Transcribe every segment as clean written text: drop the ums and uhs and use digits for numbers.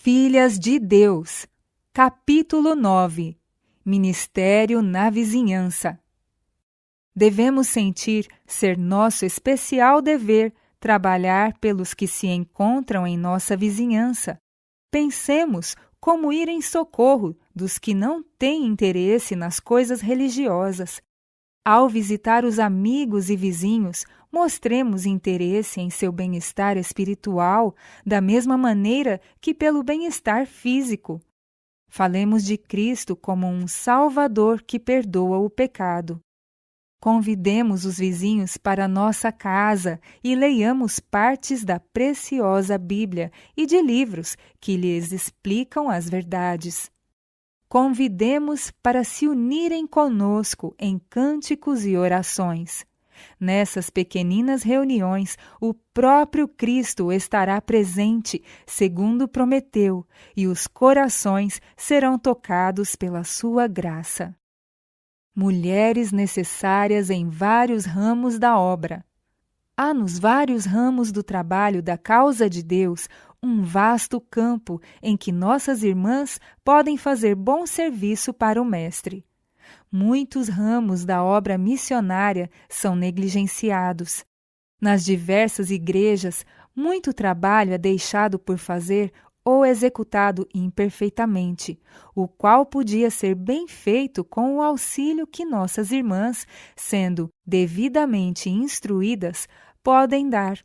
Filhas de Deus, capítulo 9. Ministério na vizinhança. Devemos sentir ser nosso especial dever trabalhar pelos que se encontram em nossa vizinhança. Pensemos como ir em socorro dos que não têm interesse nas coisas religiosas. Ao visitar os amigos e vizinhos, mostremos interesse em seu bem-estar espiritual, da mesma maneira que pelo bem-estar físico. Falemos de Cristo como um Salvador que perdoa o pecado. Convidemos os vizinhos para nossa casa e leiamos partes da preciosa Bíblia e de livros que lhes explicam as verdades. Convidemos para se unirem conosco em cânticos e orações. Nessas pequeninas reuniões, o próprio Cristo estará presente, segundo prometeu, e os corações serão tocados pela sua graça. Mulheres necessárias em vários ramos da obra. Há nos vários ramos do trabalho da causa de Deus um vasto campo em que nossas irmãs podem fazer bom serviço para o Mestre. Muitos ramos da obra missionária são negligenciados. Nas diversas igrejas, muito trabalho é deixado por fazer ou executado imperfeitamente, o qual podia ser bem feito com o auxílio que nossas irmãs, sendo devidamente instruídas, podem dar.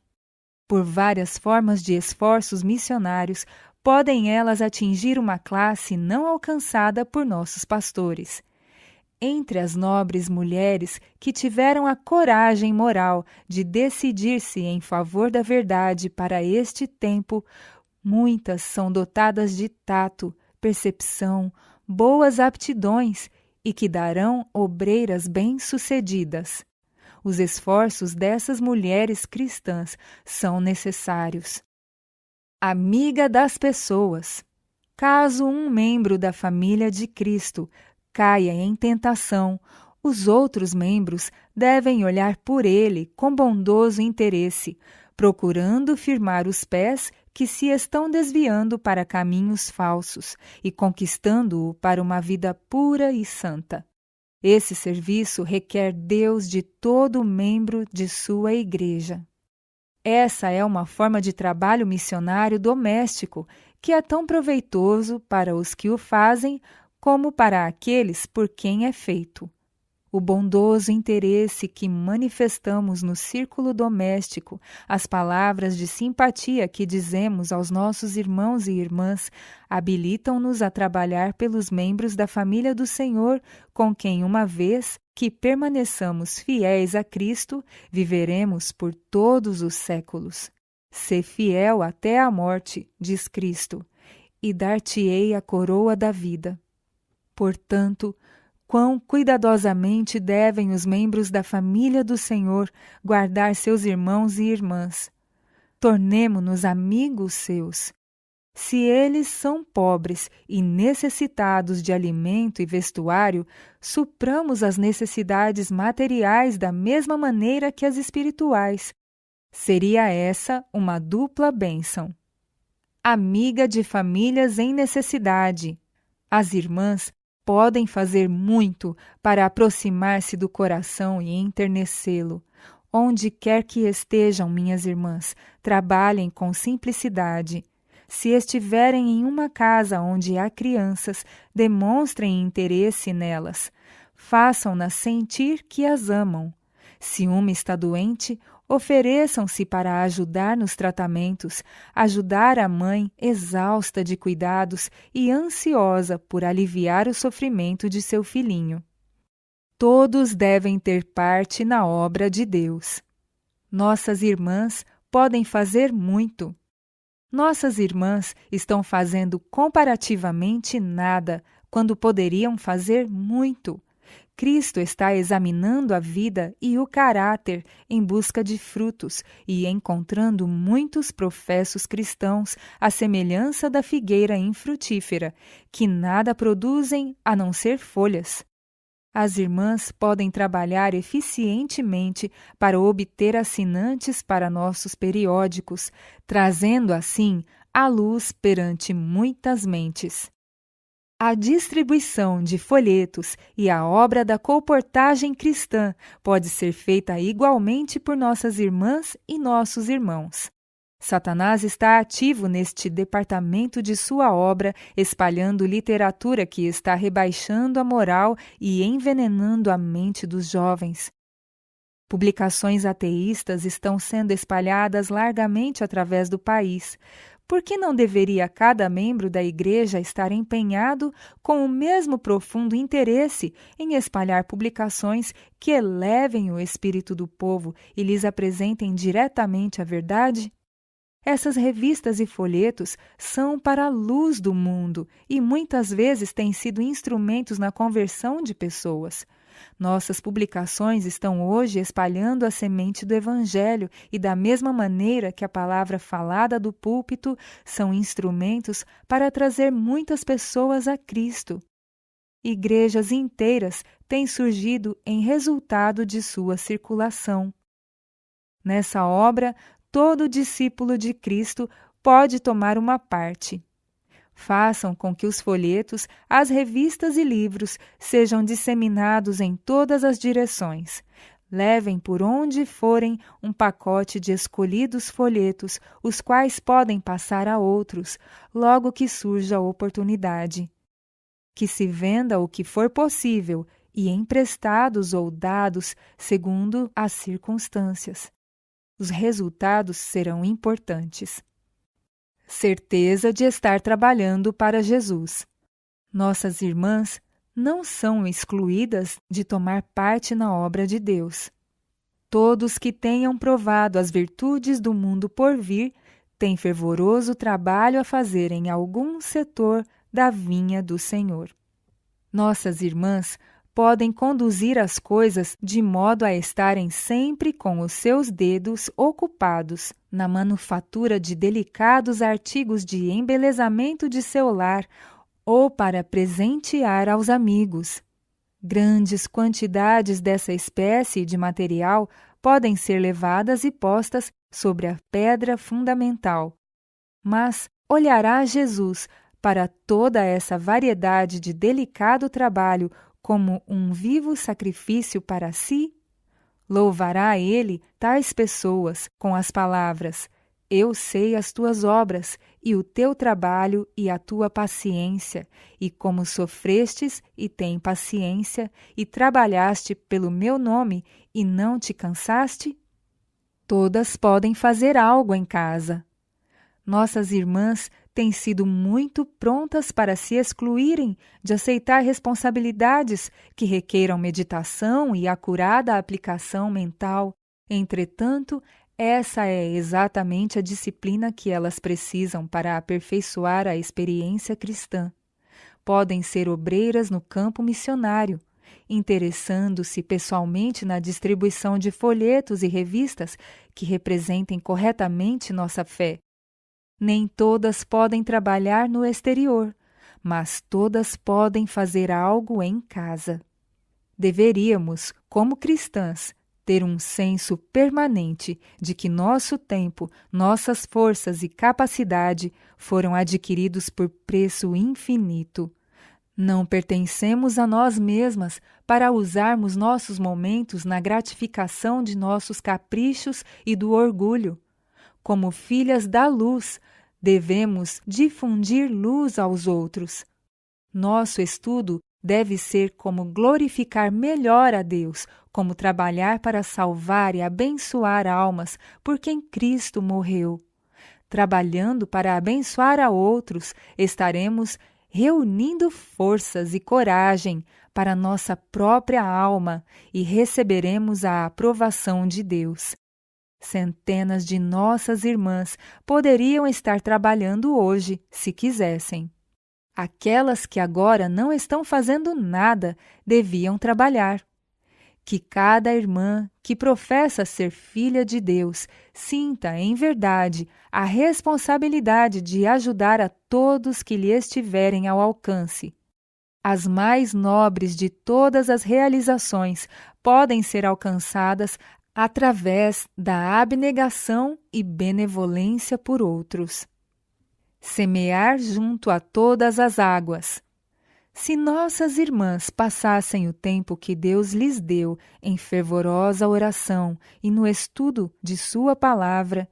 Por várias formas de esforços missionários, podem elas atingir uma classe não alcançada por nossos pastores. Entre as nobres mulheres que tiveram a coragem moral de decidir-se em favor da verdade para este tempo, muitas são dotadas de tato, percepção, boas aptidões e que darão obreiras bem-sucedidas. Os esforços dessas mulheres cristãs são necessários. Amiga das pessoas. Caso um membro da família de Cristo caia em tentação, os outros membros devem olhar por ele com bondoso interesse, procurando firmar os pés que se estão desviando para caminhos falsos e conquistando-o para uma vida pura e santa. Esse serviço requer Deus de todo membro de sua igreja. Essa é uma forma de trabalho missionário doméstico que é tão proveitoso para os que o fazem como para aqueles por quem é feito. O bondoso interesse que manifestamos no círculo doméstico, as palavras de simpatia que dizemos aos nossos irmãos e irmãs, habilitam-nos a trabalhar pelos membros da família do Senhor, com quem, uma vez que permaneçamos fiéis a Cristo, viveremos por todos os séculos. Sê fiel até a morte, diz Cristo, e dar-te-ei a coroa da vida. Portanto, quão cuidadosamente devem os membros da família do Senhor guardar seus irmãos e irmãs. Tornemo-nos amigos seus. Se eles são pobres e necessitados de alimento e vestuário, supramos as necessidades materiais da mesma maneira que as espirituais. Seria essa uma dupla bênção. Amiga de famílias em necessidade. As irmãs podem fazer muito para aproximar-se do coração e enternecê-lo. Onde quer que estejam, minhas irmãs, trabalhem com simplicidade. Se estiverem em uma casa onde há crianças, demonstrem interesse nelas. Façam-nas sentir que as amam. Se uma está doente, ofereçam-se para ajudar nos tratamentos, ajudar a mãe exausta de cuidados e ansiosa por aliviar o sofrimento de seu filhinho. Todos devem ter parte na obra de Deus. Nossas irmãs podem fazer muito. Nossas irmãs estão fazendo comparativamente nada, quando poderiam fazer muito. Cristo está examinando a vida e o caráter em busca de frutos e encontrando muitos professos cristãos à semelhança da figueira infrutífera, que nada produzem a não ser folhas. As irmãs podem trabalhar eficientemente para obter assinantes para nossos periódicos, trazendo assim a luz perante muitas mentes. A distribuição de folhetos e a obra da colportagem cristã pode ser feita igualmente por nossas irmãs e nossos irmãos. Satanás está ativo neste departamento de sua obra, espalhando literatura que está rebaixando a moral e envenenando a mente dos jovens. Publicações ateístas estão sendo espalhadas largamente através do país. Por que não deveria cada membro da igreja estar empenhado com o mesmo profundo interesse em espalhar publicações que elevem o espírito do povo e lhes apresentem diretamente a verdade? Essas revistas e folhetos são para a luz do mundo e muitas vezes têm sido instrumentos na conversão de pessoas. Nossas publicações estão hoje espalhando a semente do Evangelho e, da mesma maneira que a palavra falada do púlpito, são instrumentos para trazer muitas pessoas a Cristo. Igrejas inteiras têm surgido em resultado de sua circulação. Nessa obra, todo discípulo de Cristo pode tomar uma parte. Façam com que os folhetos, as revistas e livros sejam disseminados em todas as direções. Levem por onde forem um pacote de escolhidos folhetos, os quais podem passar a outros, logo que surja a oportunidade. Que se venda o que for possível e emprestados ou dados segundo as circunstâncias. Os resultados serão importantes. Certeza de estar trabalhando para Jesus. Nossas irmãs não são excluídas de tomar parte na obra de Deus. Todos que tenham provado as virtudes do mundo por vir têm fervoroso trabalho a fazer em algum setor da vinha do Senhor. Nossas irmãs podem conduzir as coisas de modo a estarem sempre com os seus dedos ocupados na manufatura de delicados artigos de embelezamento de seu lar ou para presentear aos amigos. Grandes quantidades dessa espécie de material podem ser levadas e postas sobre a pedra fundamental. Mas olhará Jesus para toda essa variedade de delicado trabalho como um vivo sacrifício para si? Louvará ele tais pessoas com as palavras: Eu sei as tuas obras, e o teu trabalho e a tua paciência, e como sofrestes e tem paciência, e trabalhaste pelo meu nome, e não te cansaste? Todas podem fazer algo em casa. Nossas irmãs têm sido muito prontas para se excluírem de aceitar responsabilidades que requeram meditação e acurada aplicação mental. Entretanto, essa é exatamente a disciplina que elas precisam para aperfeiçoar a experiência cristã. Podem ser obreiras no campo missionário, interessando-se pessoalmente na distribuição de folhetos e revistas que representem corretamente nossa fé. Nem todas podem trabalhar no exterior, mas todas podem fazer algo em casa. Deveríamos, como cristãs, ter um senso permanente de que nosso tempo, nossas forças e capacidade foram adquiridos por preço infinito. Não pertencemos a nós mesmas para usarmos nossos momentos na gratificação de nossos caprichos e do orgulho. Como filhas da luz, devemos difundir luz aos outros. Nosso estudo deve ser como glorificar melhor a Deus, como trabalhar para salvar e abençoar almas por quem Cristo morreu. Trabalhando para abençoar a outros, estaremos reunindo forças e coragem para nossa própria alma e receberemos a aprovação de Deus. Centenas de nossas irmãs poderiam estar trabalhando hoje, se quisessem. Aquelas que agora não estão fazendo nada deviam trabalhar. Que cada irmã que professa ser filha de Deus sinta, em verdade, a responsabilidade de ajudar a todos que lhe estiverem ao alcance. As mais nobres de todas as realizações podem ser alcançadas através da abnegação e benevolência por outros. Semear junto a todas as águas. Se nossas irmãs passassem o tempo que Deus lhes deu em fervorosa oração e no estudo de sua palavra,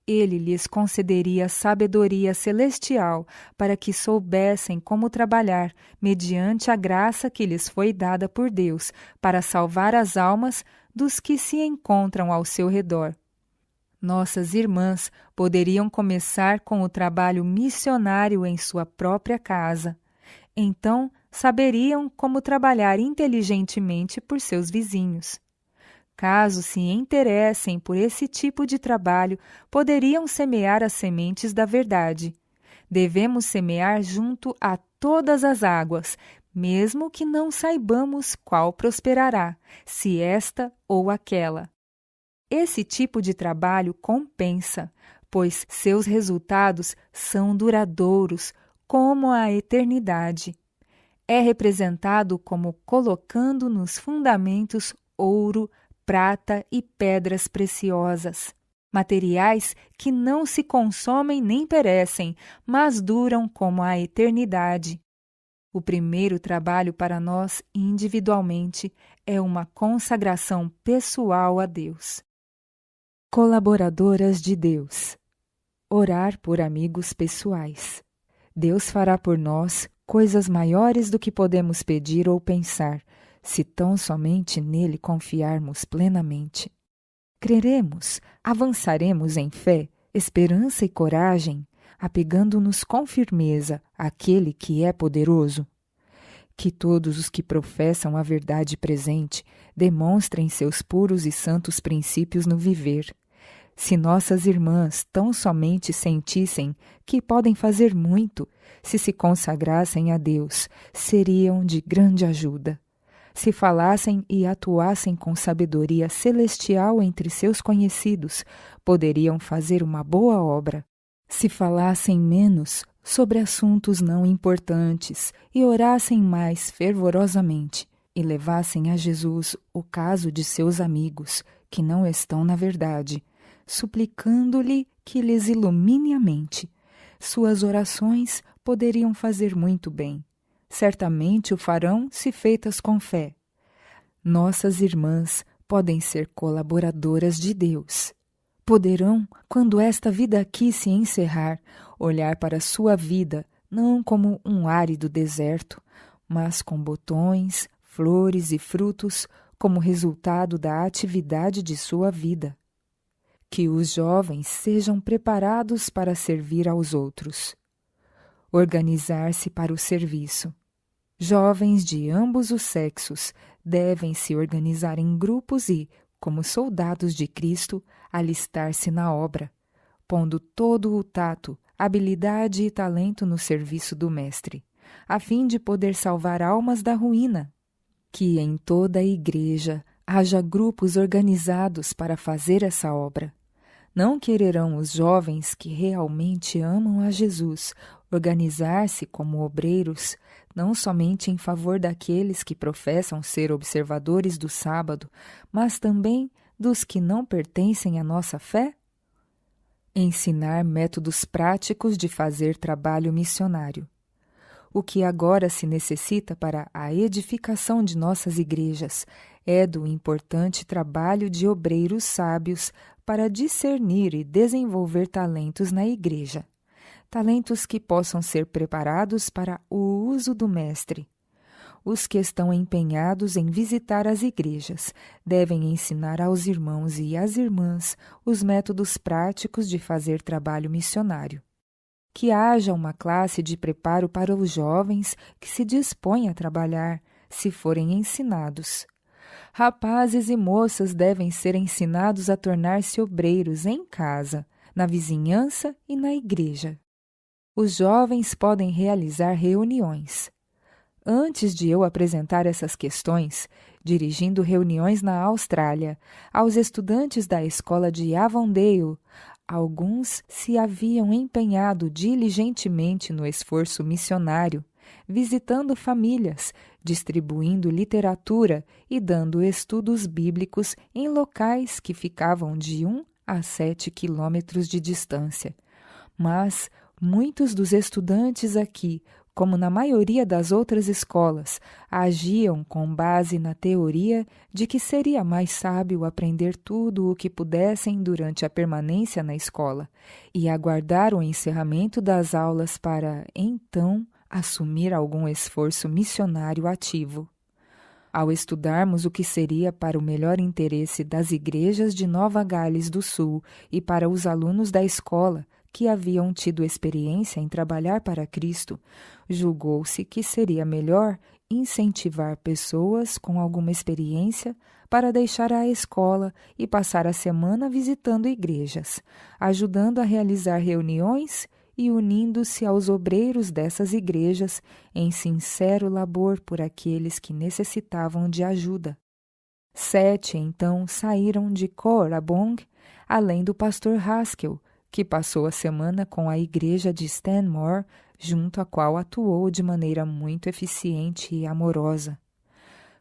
Ele lhes concederia sabedoria celestial para que soubessem como trabalhar mediante a graça que lhes foi dada por Deus para salvar as almas dos que se encontram ao seu redor. Nossas irmãs poderiam começar com o trabalho missionário em sua própria casa. Então, saberiam como trabalhar inteligentemente por seus vizinhos. Caso se interessem por esse tipo de trabalho, poderiam semear as sementes da verdade. Devemos semear junto a todas as águas, mesmo que não saibamos qual prosperará, se esta ou aquela. Esse tipo de trabalho compensa, pois seus resultados são duradouros, como a eternidade. É representado como colocando nos fundamentos ouro, prata e pedras preciosas, materiais que não se consomem nem perecem, mas duram como a eternidade. O primeiro trabalho para nós, individualmente, é uma consagração pessoal a Deus. Colaboradoras de Deus. Orar por amigos pessoais. Deus fará por nós coisas maiores do que podemos pedir ou pensar, se tão somente nele confiarmos plenamente. Creremos, avançaremos em fé, esperança e coragem, apegando-nos com firmeza àquele que é poderoso. Que todos os que professam a verdade presente demonstrem seus puros e santos princípios no viver. Se nossas irmãs tão somente sentissem que podem fazer muito, se consagrassem a Deus, seriam de grande ajuda. Se falassem e atuassem com sabedoria celestial entre seus conhecidos, poderiam fazer uma boa obra. Se falassem menos sobre assuntos não importantes e orassem mais fervorosamente e levassem a Jesus o caso de seus amigos que não estão na verdade, suplicando-lhe que lhes ilumine a mente, suas orações poderiam fazer muito bem. Certamente o farão se feitas com fé. Nossas irmãs podem ser colaboradoras de Deus. Poderão, quando esta vida aqui se encerrar, olhar para sua vida não como um árido deserto, mas com botões, flores e frutos como resultado da atividade de sua vida. Que os jovens sejam preparados para servir aos outros. Organizar-se para o serviço. Jovens de ambos os sexos devem se organizar em grupos e, como soldados de Cristo, alistar-se na obra, pondo todo o tato, habilidade e talento no serviço do Mestre, a fim de poder salvar almas da ruína. Que em toda a igreja haja grupos organizados para fazer essa obra. Não quererão os jovens que realmente amam a Jesus organizar-se como obreiros, não somente em favor daqueles que professam ser observadores do sábado, mas também dos que não pertencem à nossa fé? Ensinar métodos práticos de fazer trabalho missionário. O que agora se necessita para a edificação de nossas igrejas é do importante trabalho de obreiros sábios para discernir e desenvolver talentos na igreja. Talentos que possam ser preparados para o uso do Mestre. Os que estão empenhados em visitar as igrejas devem ensinar aos irmãos e às irmãs os métodos práticos de fazer trabalho missionário. Que haja uma classe de preparo para os jovens que se dispõem a trabalhar, se forem ensinados. Rapazes e moças devem ser ensinados a tornar-se obreiros em casa, na vizinhança e na igreja. Os jovens podem realizar reuniões. Antes de eu apresentar essas questões, dirigindo reuniões na Austrália, aos estudantes da escola de Avondale, alguns se haviam empenhado diligentemente no esforço missionário, visitando famílias, distribuindo literatura e dando estudos bíblicos em locais que ficavam de 1 a 7 quilômetros de distância. Mas Muitos dos estudantes aqui, como na maioria das outras escolas, agiam com base na teoria de que seria mais sábio aprender tudo o que pudessem durante a permanência na escola e aguardar o encerramento das aulas para, então, assumir algum esforço missionário ativo. Ao estudarmos o que seria para o melhor interesse das igrejas de Nova Gales do Sul e para os alunos da escola, que haviam tido experiência em trabalhar para Cristo, julgou-se que seria melhor incentivar pessoas com alguma experiência para deixar a escola e passar a semana visitando igrejas, ajudando a realizar reuniões e unindo-se aos obreiros dessas igrejas em sincero labor por aqueles que necessitavam de ajuda. 7, então, saíram de Koorabong, além do pastor Haskell, que passou a semana com a igreja de Stanmore, junto à qual atuou de maneira muito eficiente e amorosa.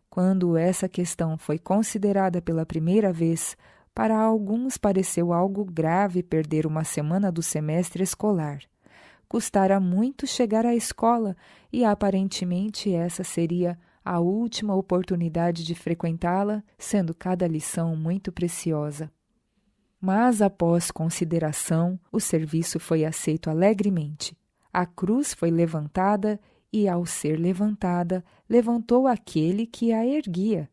Quando essa questão foi considerada pela primeira vez, para alguns pareceu algo grave perder uma semana do semestre escolar. Custara muito chegar à escola e, aparentemente, essa seria a última oportunidade de frequentá-la, sendo cada lição muito preciosa. Mas, após consideração, o serviço foi aceito alegremente. A cruz foi levantada e, ao ser levantada, levantou aquele que a erguia.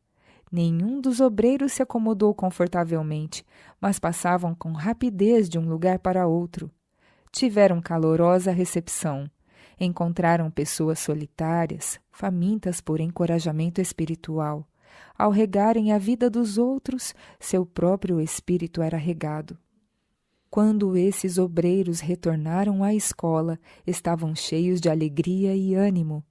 Nenhum dos obreiros se acomodou confortavelmente, mas passavam com rapidez de um lugar para outro. Tiveram calorosa recepção. Encontraram pessoas solitárias, famintas por encorajamento espiritual. Ao regarem a vida dos outros, seu próprio espírito era regado. Quando esses obreiros retornaram à escola, estavam cheios de alegria e ânimo.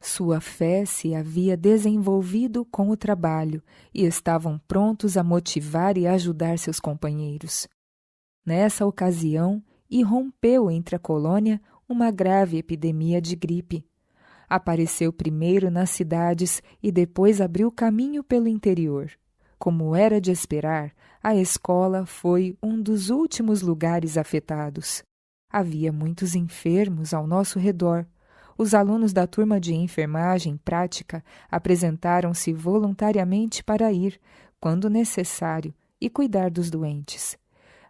Sua fé se havia desenvolvido com o trabalho e estavam prontos a motivar e ajudar seus companheiros. Nessa ocasião, irrompeu entre a colônia uma grave epidemia de gripe. Apareceu primeiro nas cidades e depois abriu caminho pelo interior. Como era de esperar, a escola foi um dos últimos lugares afetados. Havia muitos enfermos ao nosso redor. Os alunos da turma de enfermagem prática apresentaram-se voluntariamente para ir, quando necessário, e cuidar dos doentes.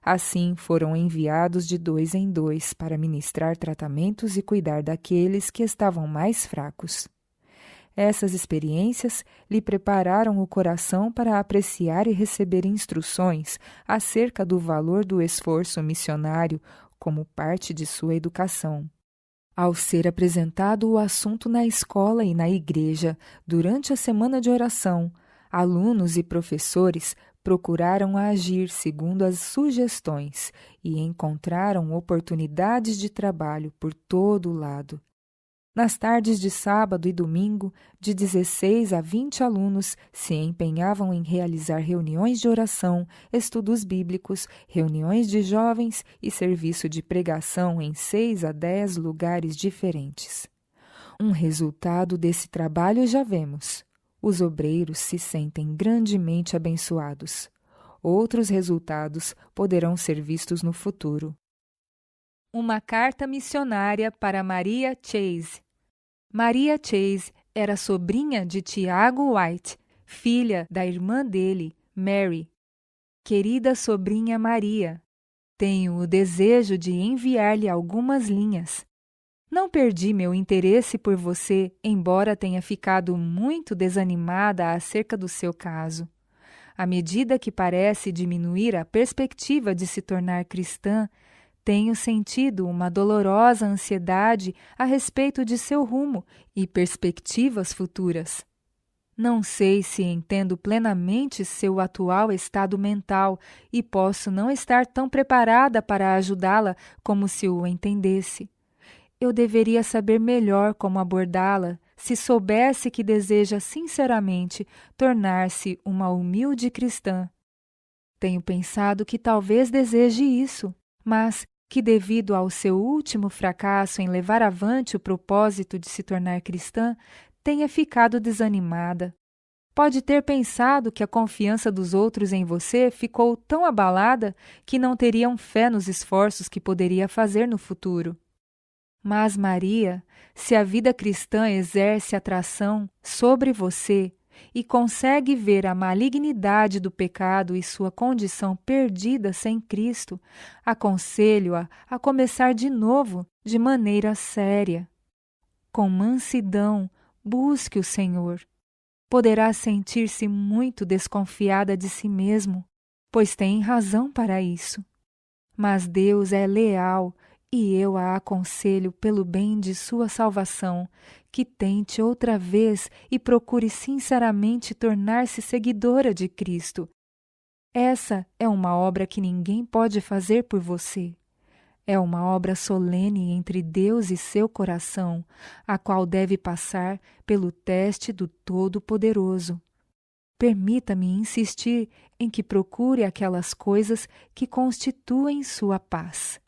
Assim, foram enviados de 2 em 2 para ministrar tratamentos e cuidar daqueles que estavam mais fracos. Essas experiências lhe prepararam o coração para apreciar e receber instruções acerca do valor do esforço missionário como parte de sua educação. Ao ser apresentado o assunto na escola e na igreja, durante a semana de oração, alunos e professores procuraram agir segundo as sugestões e encontraram oportunidades de trabalho por todo o lado. Nas tardes de sábado e domingo, de 16 a 20 alunos se empenhavam em realizar reuniões de oração, estudos bíblicos, reuniões de jovens e serviço de pregação em 6 a 10 lugares diferentes. Um resultado desse trabalho já vemos. Os obreiros se sentem grandemente abençoados. Outros resultados poderão ser vistos no futuro. Uma carta missionária para Maria Chase. Maria Chase era sobrinha de Tiago White, filha da irmã dele, Mary. Querida sobrinha Maria, tenho o desejo de enviar-lhe algumas linhas. Não perdi meu interesse por você, embora tenha ficado muito desanimada acerca do seu caso. À medida que parece diminuir a perspectiva de se tornar cristã, tenho sentido uma dolorosa ansiedade a respeito de seu rumo e perspectivas futuras. Não sei se entendo plenamente seu atual estado mental e posso não estar tão preparada para ajudá-la como se o entendesse. Eu deveria saber melhor como abordá-la se soubesse que deseja sinceramente tornar-se uma humilde cristã. Tenho pensado que talvez deseje isso, mas que devido ao seu último fracasso em levar avante o propósito de se tornar cristã, tenha ficado desanimada. Pode ter pensado que a confiança dos outros em você ficou tão abalada que não teriam fé nos esforços que poderia fazer no futuro. Mas, Maria, se a vida cristã exerce atração sobre você e consegue ver a malignidade do pecado e sua condição perdida sem Cristo, aconselho-a a começar de novo de maneira séria. Com mansidão, busque o Senhor. Poderá sentir-se muito desconfiada de si mesmo, pois tem razão para isso. Mas Deus é leal e eu a aconselho pelo bem de sua salvação, que tente outra vez e procure sinceramente tornar-se seguidora de Cristo. Essa é uma obra que ninguém pode fazer por você. É uma obra solene entre Deus e seu coração, a qual deve passar pelo teste do Todo-Poderoso. Permita-me insistir em que procure aquelas coisas que constituem sua paz.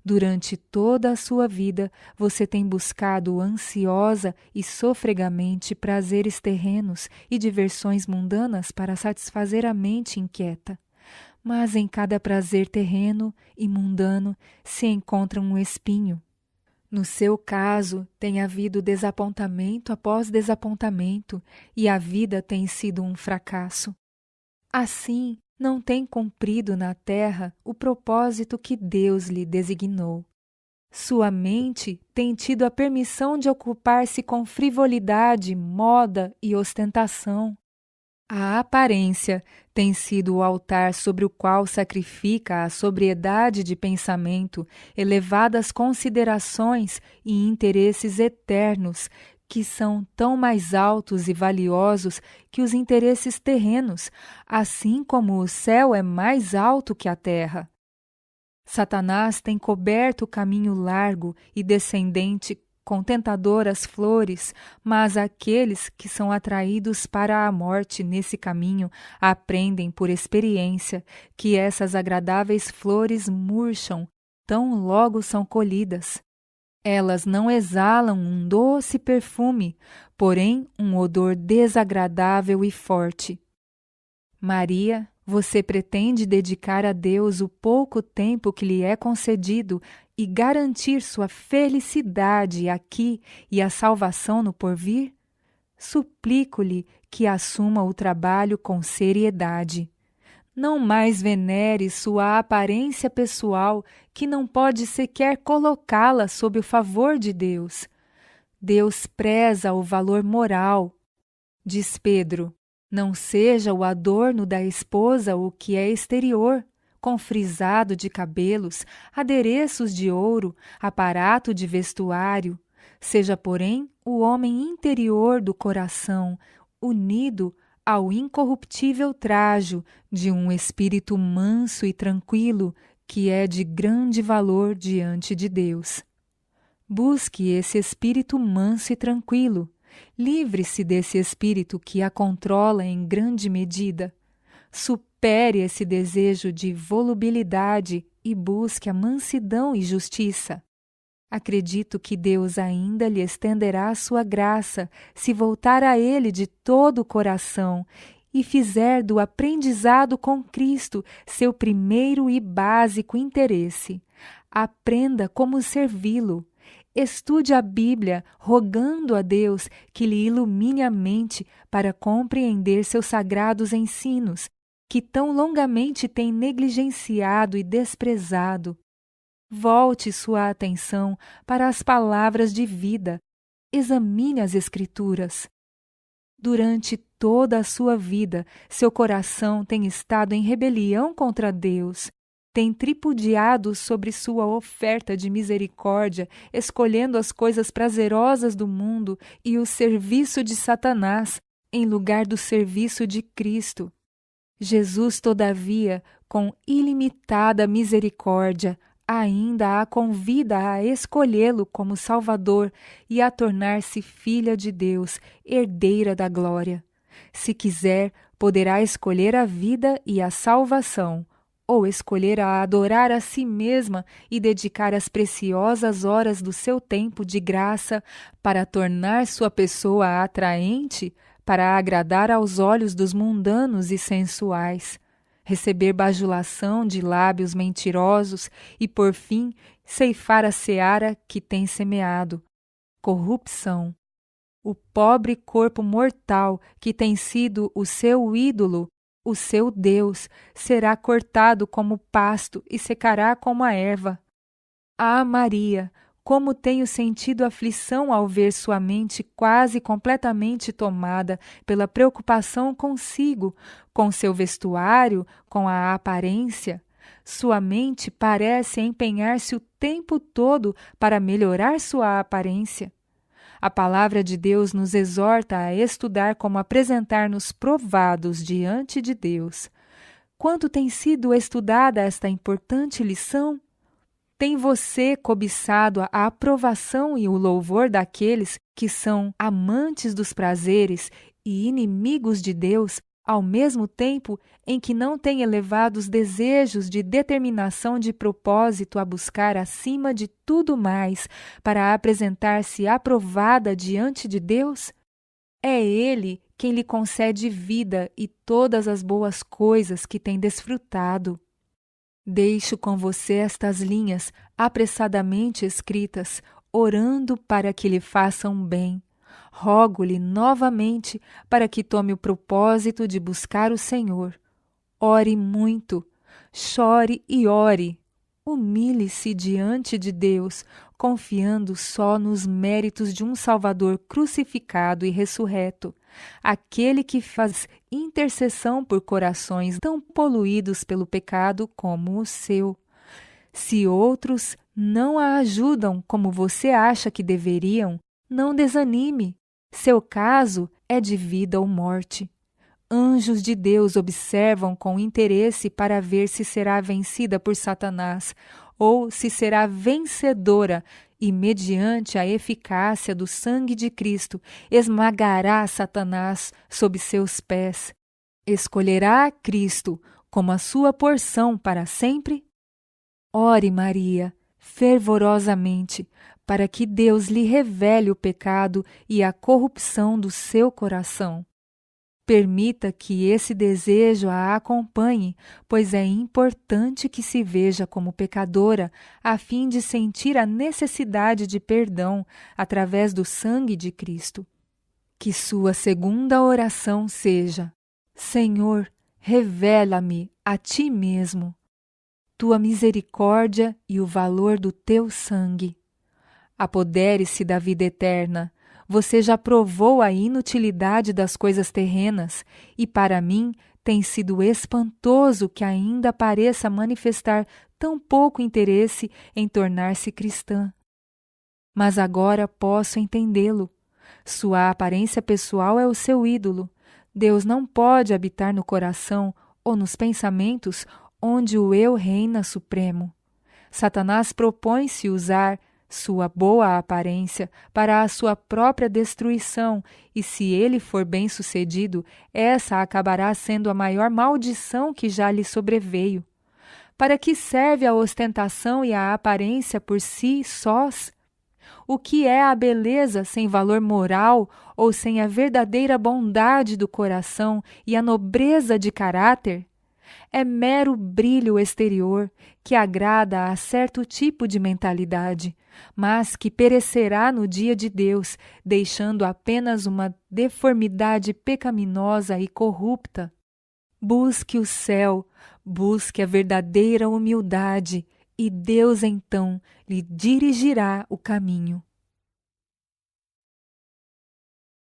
Durante toda a sua vida, você tem buscado ansiosa e sofregamente prazeres terrenos e diversões mundanas para satisfazer a mente inquieta. Mas em cada prazer terreno e mundano se encontra um espinho. No seu caso, tem havido desapontamento após desapontamento e a vida tem sido um fracasso. Assim, não tem cumprido na terra o propósito que Deus lhe designou. Sua mente tem tido a permissão de ocupar-se com frivolidade, moda e ostentação. A aparência tem sido o altar sobre o qual sacrifica a sobriedade de pensamento, elevadas considerações e interesses eternos, que são tão mais altos e valiosos que os interesses terrenos, assim como o céu é mais alto que a terra. Satanás tem coberto o caminho largo e descendente com tentadoras flores, mas aqueles que são atraídos para a morte nesse caminho aprendem por experiência que essas agradáveis flores murcham tão logo são colhidas. Elas não exalam um doce perfume, porém um odor desagradável e forte. Maria, você pretende dedicar a Deus o pouco tempo que lhe é concedido e garantir sua felicidade aqui e a salvação no porvir? Suplico-lhe que assuma o trabalho com seriedade. Não mais venere sua aparência pessoal, que não pode sequer colocá-la sob o favor de Deus. Deus preza o valor moral. Diz Pedro: não seja o adorno da esposa o que é exterior, com frisado de cabelos, adereços de ouro, aparato de vestuário. Seja, porém, o homem interior do coração, unido ao incorruptível trajo de um espírito manso e tranquilo, que é de grande valor diante de Deus. Busque esse espírito manso e tranquilo. Livre-se desse espírito que a controla em grande medida. Supere esse desejo de volubilidade e busque a mansidão e justiça. Acredito que Deus ainda lhe estenderá a sua graça se voltar a Ele de todo o coração e fizer do aprendizado com Cristo seu primeiro e básico interesse. Aprenda como servi-lo. Estude a Bíblia, rogando a Deus que lhe ilumine a mente para compreender seus sagrados ensinos, que tão longamente tem negligenciado e desprezado. Volte sua atenção para as palavras de vida. Examine as Escrituras. Durante toda a sua vida, seu coração tem estado em rebelião contra Deus. Tem tripudiado sobre sua oferta de misericórdia, escolhendo as coisas prazerosas do mundo e o serviço de Satanás, em lugar do serviço de Cristo. Jesus, todavia, com ilimitada misericórdia, ainda a convida a escolhê-lo como Salvador e a tornar-se filha de Deus, herdeira da glória. Se quiser, poderá escolher a vida e a salvação, ou escolher a adorar a si mesma e dedicar as preciosas horas do seu tempo de graça para tornar sua pessoa atraente, para agradar aos olhos dos mundanos e sensuais, receber bajulação de lábios mentirosos e, por fim, ceifar a seara que tem semeado, corrupção. O pobre corpo mortal que tem sido o seu ídolo, o seu Deus, será cortado como pasto e secará como a erva. Ah, Maria, como tenho sentido aflição ao ver sua mente quase completamente tomada pela preocupação consigo, com seu vestuário, com a aparência. Sua mente parece empenhar-se o tempo todo para melhorar sua aparência. A palavra de Deus nos exorta a estudar como apresentar-nos provados diante de Deus. Quanto tem sido estudada esta importante lição? Tem você cobiçado a aprovação e o louvor daqueles que são amantes dos prazeres e inimigos de Deus, ao mesmo tempo em que não tem elevado os desejos de determinação de propósito a buscar acima de tudo mais para apresentar-se aprovada diante de Deus? É Ele quem lhe concede vida e todas as boas coisas que tem desfrutado. Deixo com você estas linhas apressadamente escritas, orando para que lhe façam bem. Rogo-lhe novamente para que tome o propósito de buscar o Senhor. Ore muito, chore e ore. Humilhe-se diante de Deus, confiando só nos méritos de um Salvador crucificado e ressurreto, aquele que faz intercessão por corações tão poluídos pelo pecado como o seu. Se outros não a ajudam como você acha que deveriam, não desanime. Seu caso é de vida ou morte. Anjos de Deus observam com interesse para ver se será vencida por Satanás ou se será vencedora e, mediante a eficácia do sangue de Cristo, esmagará Satanás sob seus pés. Escolherá Cristo como a sua porção para sempre? Ore, Maria, fervorosamente, para que Deus lhe revele o pecado e a corrupção do seu coração. Permita que esse desejo a acompanhe, pois é importante que se veja como pecadora, a fim de sentir a necessidade de perdão através do sangue de Cristo. Que sua segunda oração seja: Senhor, revela-me a Ti mesmo, Tua misericórdia e o valor do Teu sangue. Apodere-se da vida eterna. Você já provou a inutilidade das coisas terrenas e, para mim, tem sido espantoso que ainda pareça manifestar tão pouco interesse em tornar-se cristã. Mas agora posso entendê-lo. Sua aparência pessoal é o seu ídolo. Deus não pode habitar no coração ou nos pensamentos onde o eu reina supremo. Satanás propõe-se usar sua boa aparência para a sua própria destruição, e se ele for bem-sucedido, essa acabará sendo a maior maldição que já lhe sobreveio. Para que serve a ostentação e a aparência por si sós? O que é a beleza sem valor moral ou sem a verdadeira bondade do coração e a nobreza de caráter? É mero brilho exterior que agrada a certo tipo de mentalidade, mas que perecerá no dia de Deus, deixando apenas uma deformidade pecaminosa e corrupta. Busque o céu, busque a verdadeira humildade, e Deus então lhe dirigirá o caminho.